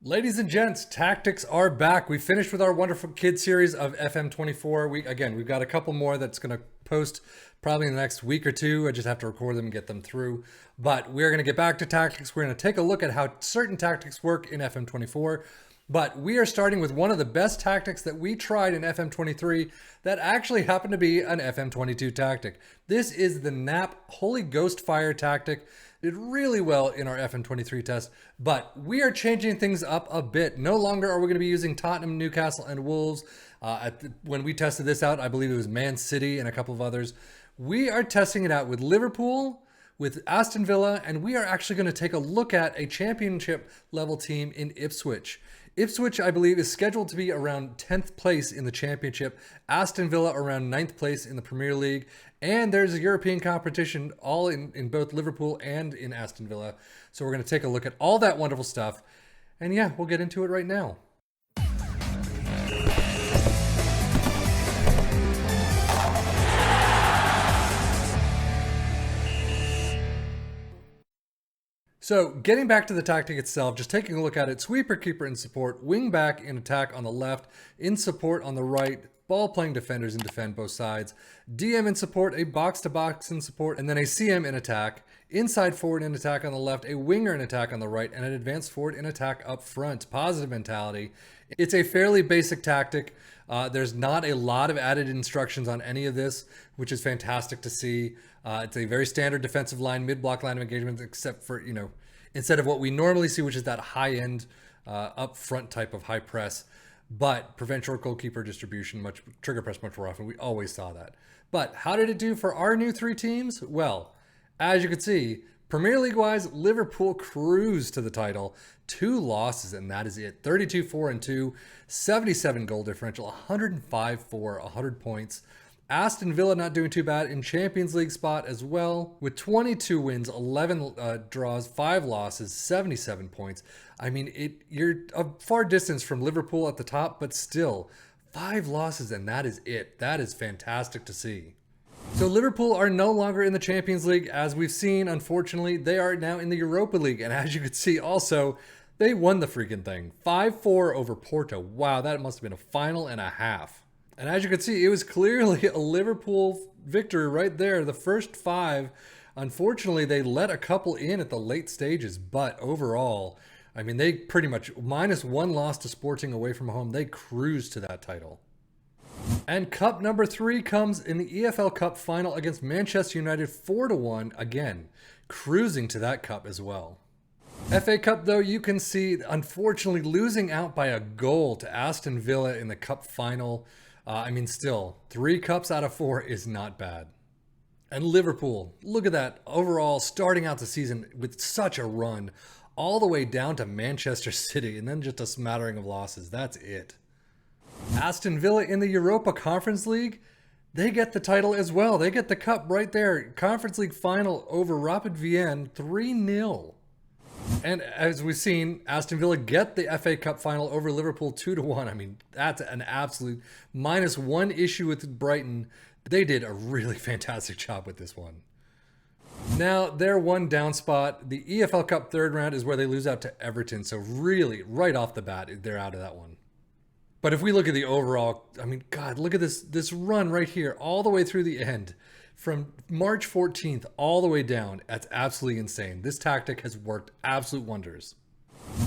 Ladies and gents, tactics are back. We finished with our wonderful kid series of FM24. We've got a couple more that's going to post probably in the next week or two. I just have to record them and get them through. But we're going to get back to tactics. We're going to take a look at how certain tactics work in FM24. But we are starting with one of the best tactics that we tried in FM23 that actually happened to be an FM22 tactic. This is the Knap Holy Ghost Fire tactic. Did really well in our FM23 test, but we are changing things up a bit. No longer are we going to be using Tottenham, Newcastle, and Wolves. When we tested this out, I believe it was Man City and a couple of others. We are testing it out with Liverpool, with Aston Villa, and we are actually going to take a look at a championship level team in Ipswich. Ipswich, I believe, is scheduled to be around 10th place in the championship. Aston Villa around 9th place in the Premier League. And there's a European competition all in both Liverpool and in Aston Villa. So we're going to take a look at all that wonderful stuff. And yeah, we'll get into it right now. So getting back to the tactic itself, just taking a look at it, sweeper, keeper in support, wing back in attack on the left, in support on the right, ball playing defenders in defend both sides, DM in support, a box to box in support, and then a CM in attack, inside forward in attack on the left, a winger in attack on the right, and an advanced forward in attack up front. Positive mentality. It's a fairly basic tactic. There's not a lot of added instructions on any of this, which is fantastic to see. It's a very standard defensive line, mid-block line of engagement, except for, instead of what we normally see, which is that high-end, up front type of high press. But prevent short goalkeeper distribution, trigger press much more often. We always saw that. But how did it do for our new three teams? Well, as you can see, Premier League-wise, Liverpool cruised to the title. 2 losses, and that is it. 32-4-2, 77 goal differential, 105-4, 100 points. Aston Villa not doing too bad in Champions League spot as well, with 22 wins, 11 draws, 5 losses, 77 points. I mean, you're a far distance from Liverpool at the top, but still, 5 losses, and that is it. That is fantastic to see. So Liverpool are no longer in the Champions League, as we've seen. Unfortunately, they are now in the Europa League, and as you can see also, they won the freaking thing. 5-4 over Porto. Wow, that must have been a final and a half. And as you can see, it was clearly a Liverpool victory right there. The first 5, unfortunately, they let a couple in at the late stages. But overall, I mean, they pretty much, minus 1 loss to Sporting away from home, they cruised to that title. And cup number 3 comes in the EFL Cup final against Manchester United 4-1. Again, cruising to that cup as well. FA Cup, though, you can see, unfortunately, losing out by a goal to Aston Villa in the cup final. I mean, still, 3 cups out of 4 is not bad. And Liverpool, look at that. Overall, starting out the season with such a run, all the way down to Manchester City, and then just a smattering of losses. That's it. Aston Villa in the Europa Conference League, they get the title as well. They get the cup right there. Conference League final over Rapid Vienna, 3-0. And as we've seen, Aston Villa get the FA Cup final over Liverpool 2-1. I mean, that's an absolute minus 1 issue with Brighton. They did a really fantastic job with this one. Now, their one down spot, the EFL Cup 3rd round, is where they lose out to Everton. So really, right off the bat, they're out of that one. But if we look at the overall, I mean, God, look at this run right here, all the way through the end. From March 14th all the way down, that's absolutely insane. This tactic has worked absolute wonders.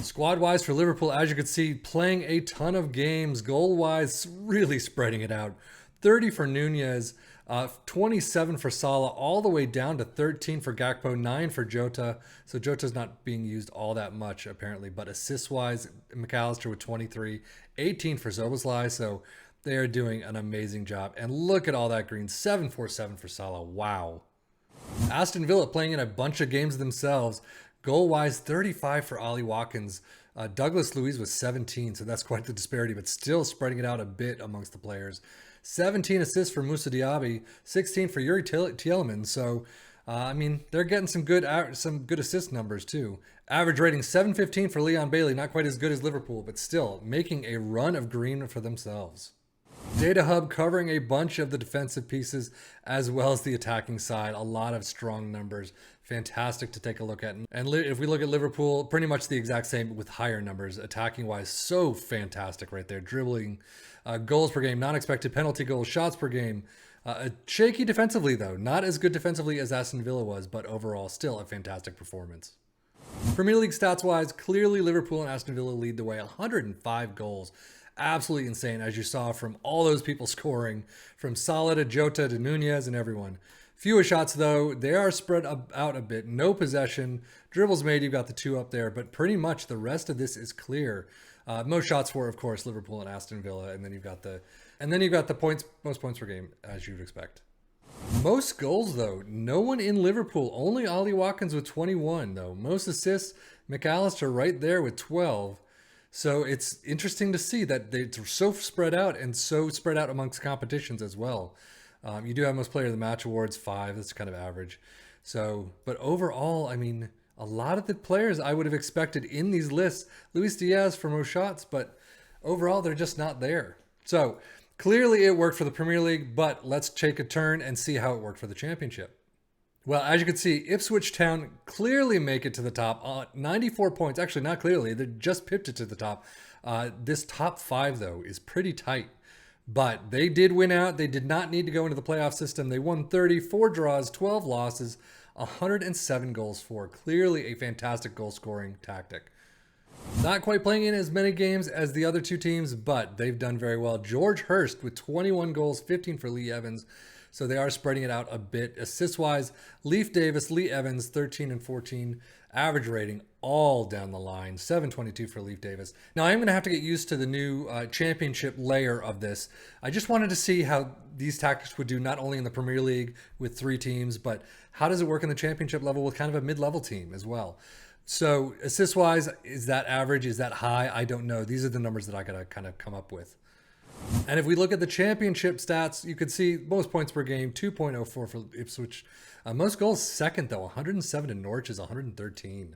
Squad-wise for Liverpool, as you can see, playing a ton of games. Goal-wise, really spreading it out. 30 for Nunez, 27 for Salah, all the way down to 13 for Gakpo, 9 for Jota. So Jota's not being used all that much, apparently. But assists-wise, McAllister with 23, 18 for Szoboszlai. So they are doing an amazing job. And look at all that green. 7-4-7 for Salah. Wow. Aston Villa playing in a bunch of games themselves. Goal-wise, 35 for Ollie Watkins. Douglas Luiz was 17, so that's quite the disparity, but still spreading it out a bit amongst the players. 17 assists for Moussa Diaby, 16 for Yuri Tielemans. So, I mean, they're getting some good assist numbers too. Average rating 7.15 for Leon Bailey, not quite as good as Liverpool, but still making a run of green for themselves. Data Hub covering a bunch of the defensive pieces as well as the attacking side. A lot of strong numbers. fantastic to take a look at. And if we look at Liverpool, pretty much the exact same with higher numbers, attacking wise, so fantastic right there. Dribbling, goals per game, non-expected penalty goals, shots per game. Shaky defensively though, not as good defensively as Aston Villa was, but overall still a fantastic performance. Premier League stats wise, clearly Liverpool and Aston Villa lead the way. 105 goals. Absolutely insane, as you saw from all those people scoring, from Salah to Jota to Nunez and everyone. Fewer shots though, they are spread out a bit. No possession, dribbles made, you've got the 2 up there, but pretty much the rest of this is clear. Most shots for, of course, Liverpool and Aston Villa, and then you've got the points, most points per game, as you'd expect. Most goals though, no one in Liverpool, only Ollie Watkins with 21 though. Most assists, McAllister right there with 12. So it's interesting to see that they're so spread out and so spread out amongst competitions as well. You do have most player of the match awards, 5. That's kind of average. So, but overall, I mean, a lot of the players I would have expected in these lists, Luis Diaz for most shots, but overall they're just not there. So clearly it worked for the Premier League, but let's take a turn and see how it worked for the Championship. Well, as you can see, Ipswich Town clearly make it to the top. 94 points. Actually, not clearly. They just pipped it to the top. This top 5, though, is pretty tight. But they did win out. They did not need to go into the playoff system. They won 30, 4 draws, 12 losses, 107 goals for. Clearly a fantastic goal-scoring tactic. Not quite playing in as many games as the other 2 teams, but they've done very well. George Hurst with 21 goals, 15 for Lee Evans. So they are spreading it out a bit. Assist-wise, Leif Davis, Lee Evans, 13 and 14. Average rating all down the line, 722 for Leif Davis. Now, I'm going to have to get used to the new championship layer of this. I just wanted to see how these tactics would do not only in the Premier League with 3 teams, but how does it work in the championship level with kind of a mid-level team as well. So assist-wise, is that average? Is that high? I don't know. These are the numbers that I got to kind of come up with. And if we look at the championship stats, you can see most points per game, 2.04 for Ipswich. Most goals second, though, 107 to Norwich's 113.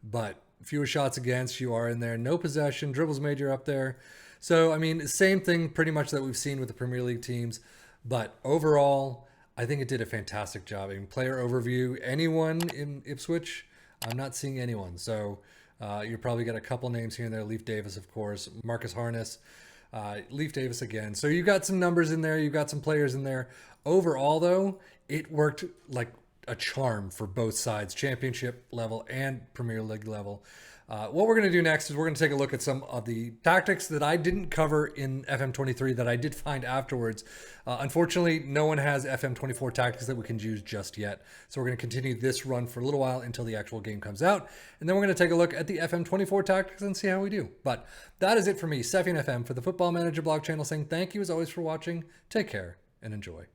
But fewer shots against, you are in there. No possession, dribbles made, you're up there. So, I mean, same thing pretty much that we've seen with the Premier League teams. But overall, I think it did a fantastic job. I mean, player overview, anyone in Ipswich? I'm not seeing anyone. So you probably got a couple names here and there. Leif Davis, of course. Marcus Harness. Leif Davis again. So you got some numbers in there. You got some players in there. Overall, though, it worked like a charm for both sides, championship level and Premier League level. What we're going to do next is we're going to take a look at some of the tactics that I didn't cover in FM23 that I did find afterwards. Unfortunately, no one has FM24 tactics that we can use just yet. So we're going to continue this run for a little while until the actual game comes out. And then we're going to take a look at the FM24 tactics and see how we do. But that is it for me, Sefian FM, for the Football Manager blog channel, saying thank you as always for watching. Take care and enjoy.